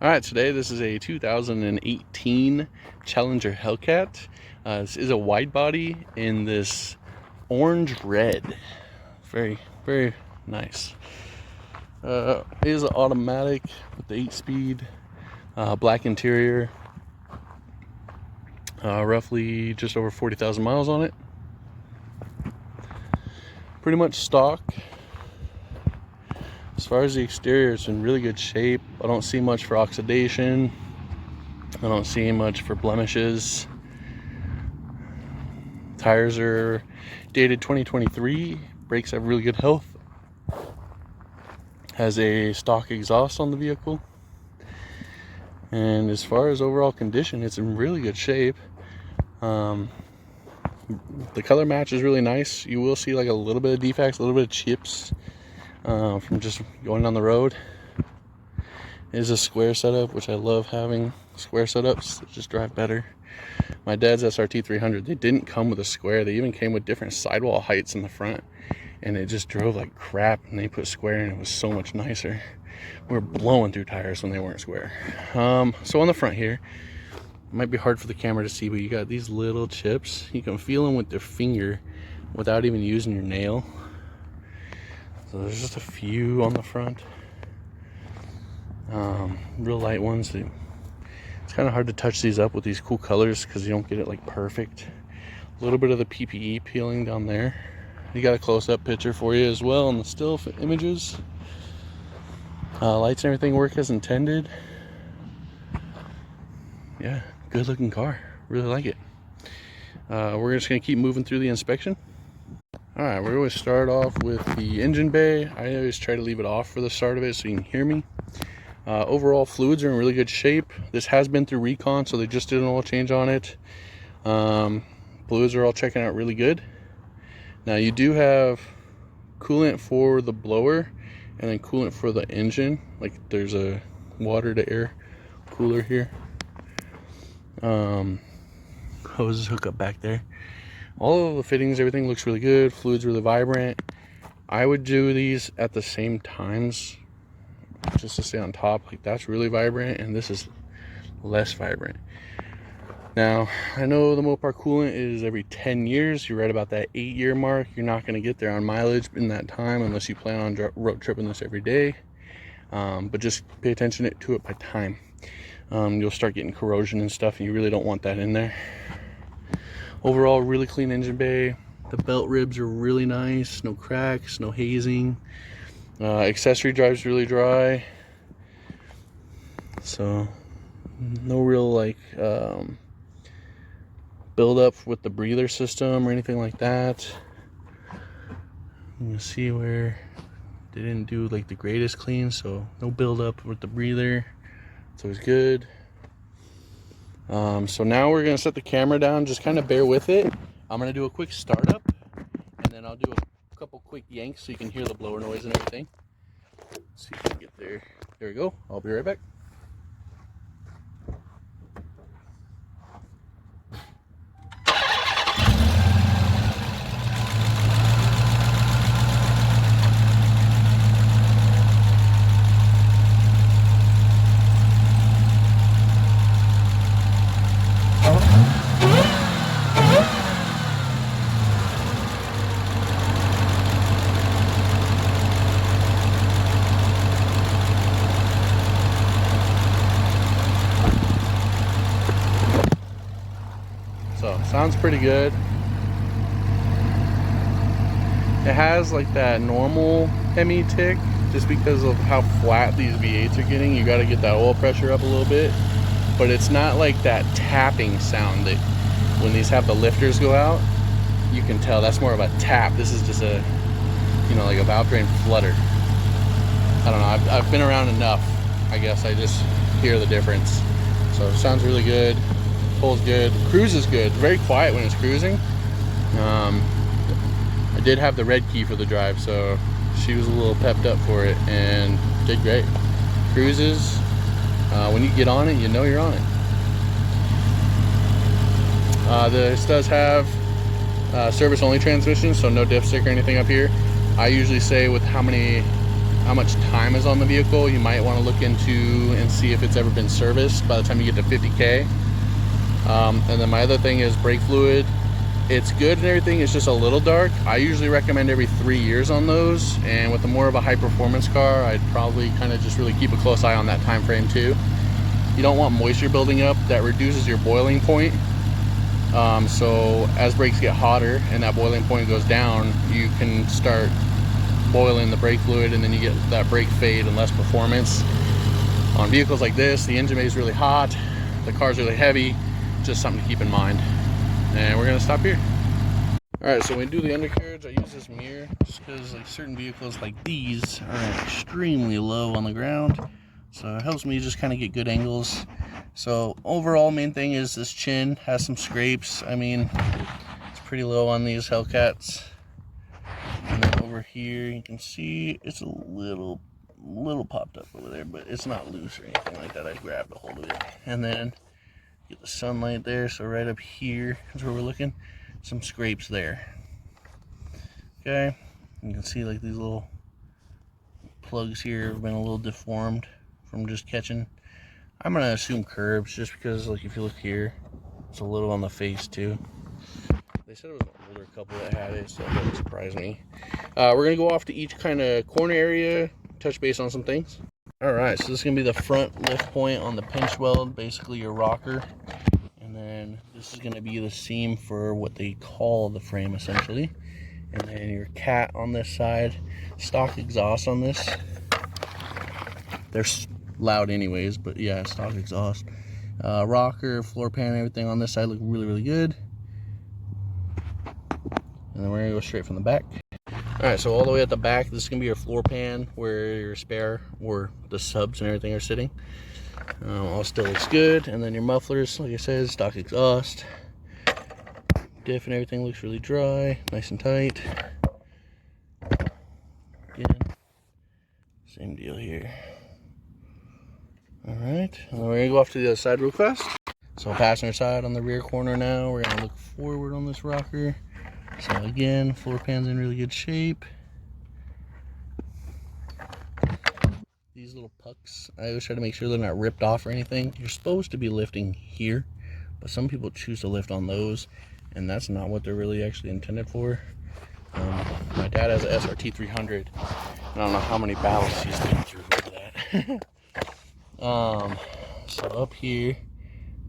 All right, today this is a 2018 Challenger Hellcat. This is a wide body in this orange red. Very, very nice. It is an automatic with the 8-speed, black interior, roughly just over 40,000 miles on it. Pretty much stock. As far as the exterior, it's in really good shape. I don't see much for oxidation. I don't see much for blemishes. Tires are dated 2023. Brakes have really good health. Has a stock exhaust on the vehicle. And as far as overall condition, it's in really good shape. The color match is really nice. You will see like a little bit of defects, a little bit of chips from just going down the road. It is a square setup, which I love having square setups. They just drive better. My dad's SRT 300, they didn't come with a square. They even came with different sidewall heights in the front, and it just drove like crap. And they put square in, it was so much nicer. We were blowing through tires when they weren't square. So on the front here, it might be hard for the camera to see, but you got these little chips. You can feel them with your finger without even using your nail. So there's just a few on the front. Real light ones. It's kind of hard to touch these up with these cool colors because you don't get it like perfect. A little bit of the PPE peeling down there. You got a close-up picture for you as well on the still images. Lights and everything work as intended. Yeah, good looking car. Really like it. We're just gonna keep moving through the inspection. All right, we're going to start off with the engine bay. I always try to leave it off for the start of it so you can hear me. Overall, fluids are in really good shape. This has been through recon, so they just did an oil change on it. Fluids are all checking out really good. Now, you do have coolant for the blower and then coolant for the engine. Like, there's a water to air cooler here. Hoses hook up back there. All of the fittings, everything looks really good. Fluid's really vibrant. I would do these at the same times just to stay on top. Like, that's really vibrant and this is less vibrant. Now, I know the Mopar coolant is every 10 years. You're right about that 8-year mark. You're not going to get there on mileage in that time unless you plan on road tripping this every day. But just pay attention to it by time. You'll start getting corrosion and stuff, and you really don't want that in there. Overall, really clean engine bay. The belt ribs are really nice. No cracks, no hazing. Accessory drive's really dry. So, no real like build up with the breather system or anything like that. You can see where they didn't do like the greatest clean, so no build up with the breather. It's always good. So now we're gonna set the camera down. Just kind of bear with it. I'm gonna do a quick startup, and then I'll do a couple quick yanks so you can hear the blower noise and everything. Let's see if I can get there. There we go. I'll be right back. So, sounds pretty good. It has like that normal Hemi tick just because of how flat these V8s are getting. You got to get that oil pressure up a little bit, but it's not like that tapping sound that when these have the lifters go out, you can tell that's more of a tap. This is just a, you know, like a valve drain flutter. I don't know, I've been around enough. I guess I just hear the difference. So it sounds really good. Pulls good. Cruise is good. Very quiet when it's cruising. I did have the red key for the drive, so she was a little pepped up for it and did great. Cruises, when you get on it, you know you're on it. This does have service only transmission, so no dipstick or anything up here. I usually say with how many how much time is on the vehicle, you might want to look into and see if it's ever been serviced by the time you get to 50K. And then my other thing is brake fluid. It's good and everything, it's just a little dark. I usually recommend every 3 years on those, and with a more of a high performance car, I'd probably kind of just really keep a close eye on that time frame too. You don't want moisture building up, that reduces your boiling point. So as brakes get hotter and that boiling point goes down, you can start boiling the brake fluid, and then you get that brake fade and less performance. On vehicles like this, the engine bay is really hot, the car's really heavy, just something to keep in mind. And we're gonna stop here. All right, so when we do the undercarriage, I use this mirror just because like certain vehicles like these are extremely low on the ground, so it helps me just kind of get good angles. So overall, main thing is this chin has some scrapes. I mean, it's pretty low on these Hellcats. And then over here, you can see it's a little popped up over there, but it's not loose or anything like that. I grabbed a hold of it, and then get the sunlight there, so right up here is where we're looking. Some scrapes there. Okay, you can see like these little plugs here have been a little deformed from just catching. I'm gonna assume curbs, just because like if you look here, it's a little on the face too. They said it was an older couple that had it, so that doesn't surprise me. We're gonna go off to each kind of corner area, touch base on some things. All right, so this is gonna be the front lift point on the pinch weld, basically your rocker. And then this is gonna be the seam for what they call the frame, essentially. And then your cat on this side, stock exhaust on this. They're loud anyways, but yeah, stock exhaust. Rocker, floor pan, everything on this side look really, really good. And then we're gonna go straight from the back. All right, so all the way at the back, this is gonna be your floor pan where your spare or the subs and everything are sitting. All still looks good. And then your mufflers, like I said, stock exhaust. Diff and everything looks really dry, nice and tight. Again, same deal here. All right, and then we're gonna go off to the other side real fast. So passenger side on the rear corner now, we're gonna look forward on this rocker. So again, floor pan's in really good shape. These little pucks, I always try to make sure they're not ripped off or anything. You're supposed to be lifting here, but some people choose to lift on those, and that's not what they're really actually intended for. My dad has an SRT 300. I don't know how many battles he's been through for that. So up here,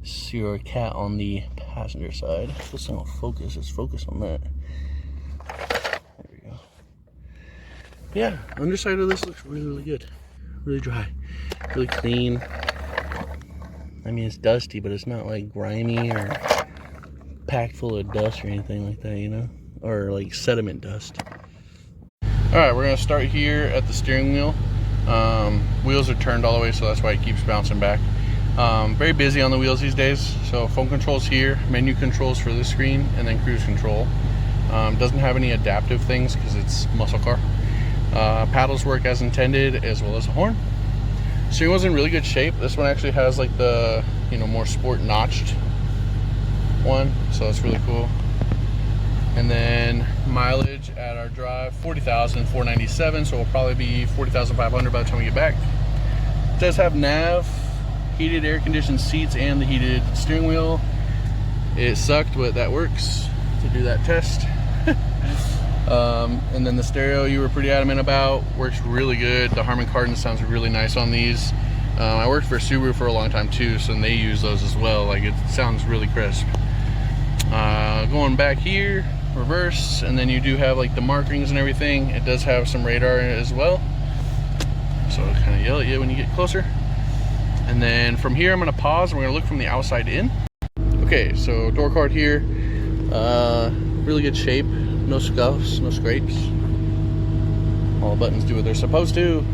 see your cat on the passenger side. This thing will focus. Let's focus on that. There we go. Yeah, underside of this looks really, really good. Really dry, really clean. I mean, it's dusty, but it's not like grimy or packed full of dust or anything like that, you know, or like sediment dust. All right, we're gonna start here at the steering wheel. Wheels are turned all the way, so that's why it keeps bouncing back. Very busy on the wheels these days, so phone controls here, menu controls for this screen, and then cruise control. Doesn't have any adaptive things because it's muscle car. Paddles work as intended, as well as a horn. Steering wheel's in really good shape. This one actually has like the, you know, more sport notched one, so it's really cool. And then mileage at our drive, 40,497, so it'll probably be 40,500 by the time we get back. It does have nav, heated air conditioned seats, and the heated steering wheel. It sucked, but that works to do that test. And then the stereo you were pretty adamant about works really good. The Harman Kardon sounds really nice on these. I worked for Subaru for a long time too, so they use those as well. Like, it sounds really crisp. Going back here, reverse, and then you do have like the markings and everything. It does have some radar in it as well, so it'll kind of yell at you when you get closer. And then from here I'm going to pause and we're going to look from the outside in. Okay, so door card here, really good shape, no scuffs, no scrapes. All the buttons do what they're supposed to.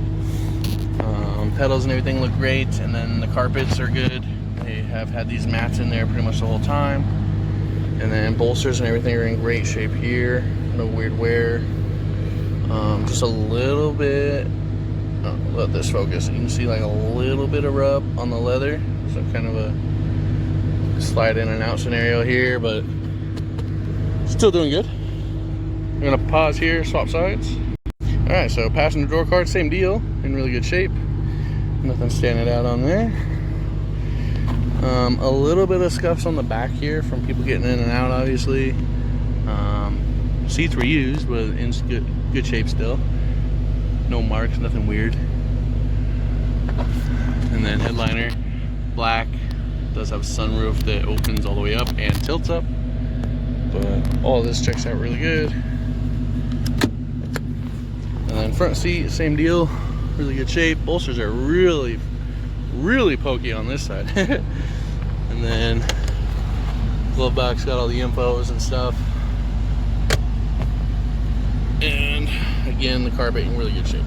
Pedals and everything look great, and then the carpets are good. They have had these mats in there pretty much the whole time. And then bolsters and everything are in great shape here, no weird wear. Just a little bit, let this focus. You can see like a little bit of rub on the leather, so kind of a slide in and out scenario here, but still doing good. I'm gonna pause here, swap sides. Alright, so passenger door card, same deal, in really good shape. Nothing standing out on there. A little bit of scuffs on the back here from people getting in and out, obviously. Seats were used, but in good shape still. No marks, nothing weird. And then headliner, black. Does have a sunroof that opens all the way up and tilts up. But all of this checks out really good. And then front seat, same deal. Really good shape. Bolsters are really pokey on this side. And then glove box got all the infos and stuff. And again, the carpet in really good shape.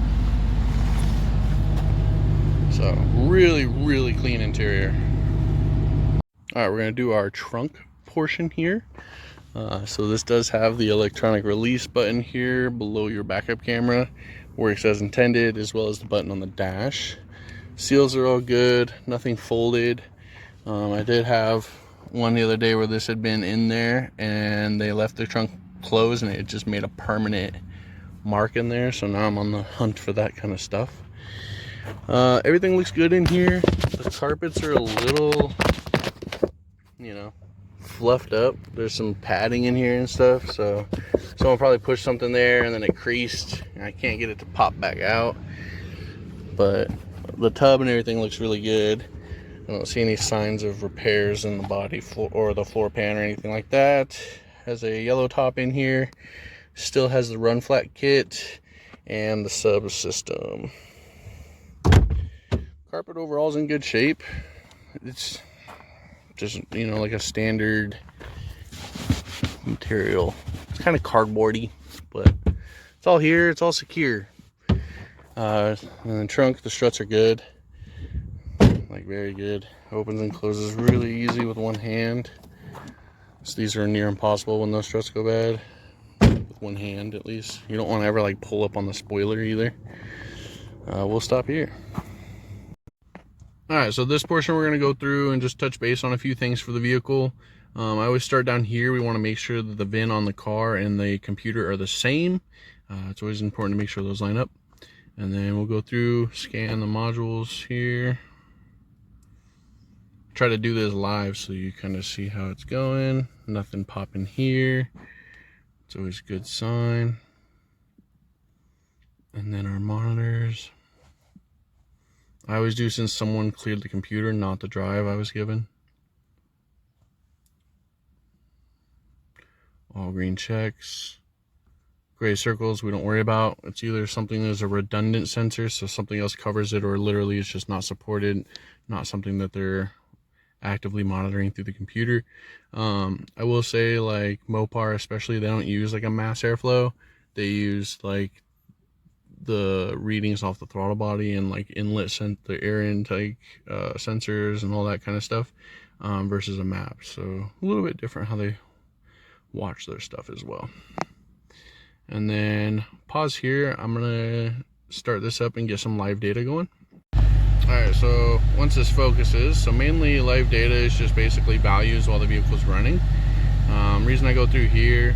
So really clean interior. All right, we're gonna do our trunk portion here. So this does have the electronic release button here below your backup camera. Works as intended, as well as the button on the dash. Seals are all good, nothing folded. I did have one the other day where this had been in there and they left the trunk closed and it just made a permanent mark in there. So now I'm on the hunt for that kind of stuff. Everything looks good in here. The carpets are a little, you know, fluffed up. There's some padding in here and stuff, so someone probably pushed something there and then it creased and I can't get it to pop back out. But the tub and everything looks really good. I don't see any signs of repairs in the body floor or the floor pan or anything like that. Has a yellow top in here. Still has the run flat kit and the sub system. Carpet overall is in good shape. It's just, you know, like a standard material. It's kind of cardboardy, but it's all here. It's all secure. And the trunk, the struts are good. Like very good. Opens and closes really easy with one hand. So these are near impossible when those struts go bad. With one hand at least. You don't want to ever like pull up on the spoiler either. We'll stop here. Alright, so this portion we're going to go through and just touch base on a few things for the vehicle. I always start down here. We want to make sure that the VIN on the car and the computer are the same. It's always important to make sure those line up. And then we'll go through, scan the modules here. Try to do this live so you kind of see how it's going. Nothing popping here. It's always a good sign. And then our monitors. I always do since someone cleared the computer, not the drive I was given. All green checks. Gray circles we don't worry about. It's either something that's a redundant sensor, so something else covers it, or literally it's just not supported, not something that they're actively monitoring through the computer. I will say, like Mopar especially, they don't use like a mass airflow. They use like the readings off the throttle body and like the air intake sensors and all that kind of stuff, versus a map. So a little bit different how they watch their stuff as well. And then pause here. I'm gonna start this up and get some live data going. Alright, so once this focuses, so mainly live data is just basically values while the vehicle's running. Reason I go through here,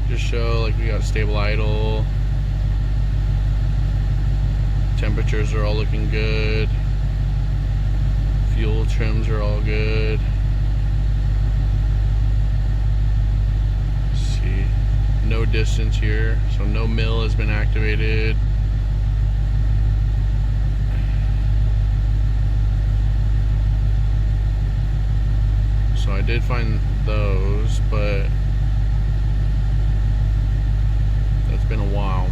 just show like we got stable idle, temperatures are all looking good, fuel trims are all good. Let's see, no distance here, so no mill has been activated. So I did find those, but that's been a while.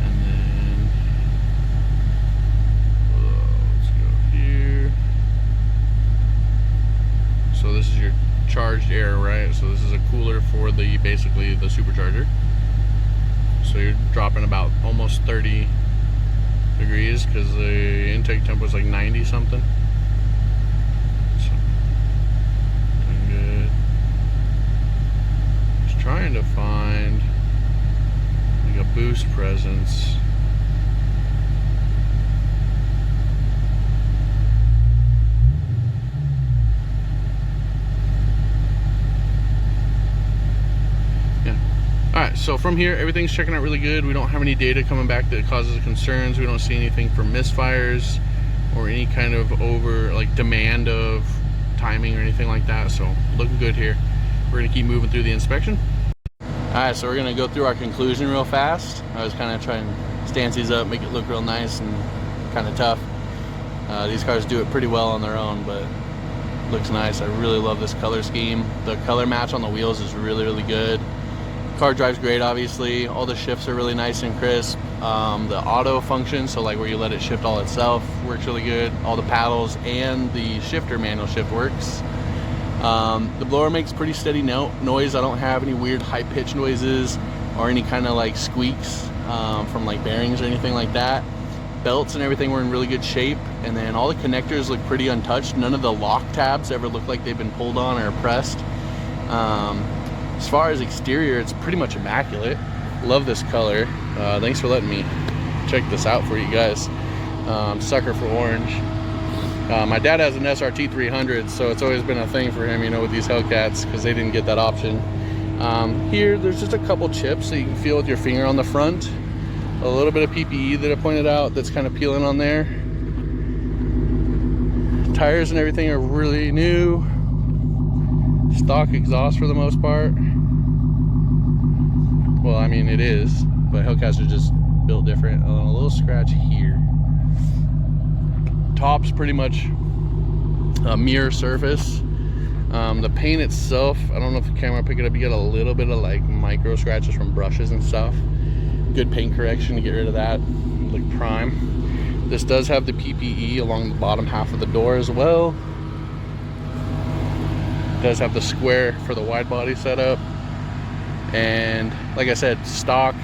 And then let's go here. So this is your charged air, right? So this is a cooler for the basically the supercharger. So you're dropping about almost 30 degrees because the intake temp was like 90 something. So, doing good. Just trying to find like a boost presence. Yeah, Alright, so from here, everything's checking out really good. We don't have any data coming back that causes concerns. We don't see anything for misfires or any kind of demand of timing or anything like that. So looking good here. We're gonna keep moving through the inspection. Alright, so we're gonna go through our conclusion real fast. I was kind of trying to stance these up, make it look real nice and kind of tough. These cars do it pretty well on their own, but looks nice. I really love this color scheme. The color match on the wheels is really, really good. Car drives great, obviously. All the shifts are really nice and crisp. The auto function, so like where you let it shift all itself, works really good. All the paddles and the shifter manual shift works. The blower makes pretty steady noise. I don't have any weird high-pitched noises or any kind of like squeaks from like bearings or anything like that. Belts and everything were in really good shape, and then all the connectors look pretty untouched. None of the lock tabs ever look like they've been pulled on or pressed. As far as exterior, it's pretty much immaculate. Love this color. Thanks for letting me check this out for you guys. Sucker for orange. My dad has an SRT 300, so it's always been a thing for him, you know, with these Hellcats, because they didn't get that option. Here, there's just a couple chips that you can feel with your finger on the front. A little bit of PPE that I pointed out that's kind of peeling on there. Tires and everything are really new. Stock exhaust for the most part. Well, I mean, it is, but Hellcats are just built different. A little scratch here. Top's pretty much a mirror surface. The paint itself, I don't know if the camera will pick it up, you get a little bit of like micro scratches from brushes and stuff. Good paint correction to get rid of that. Look prime. This does have the PPE along the bottom half of the door as well. It does have the square for the wide body setup. And like I said, stock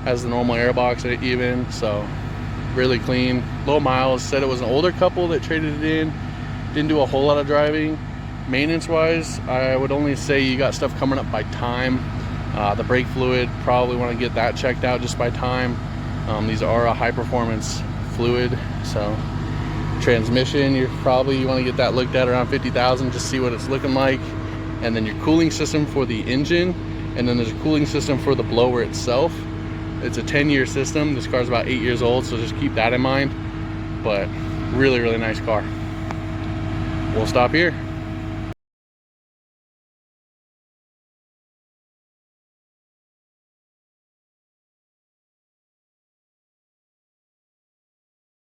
has the normal airbox in it even, so really clean. Low miles. Said it was an older couple that traded it in. Didn't do a whole lot of driving. Maintenance wise, I would only say you got stuff coming up by time. The brake fluid, probably want to get that checked out just by time. These are a high performance fluid, so transmission, you want to get that looked at around 50,000, just see what it's looking like. And then your cooling system for the engine, and then there's a cooling system for the blower itself. It's a 10-year system. This car's about 8 years old, so just keep that in mind. But really, really nice car. We'll stop here.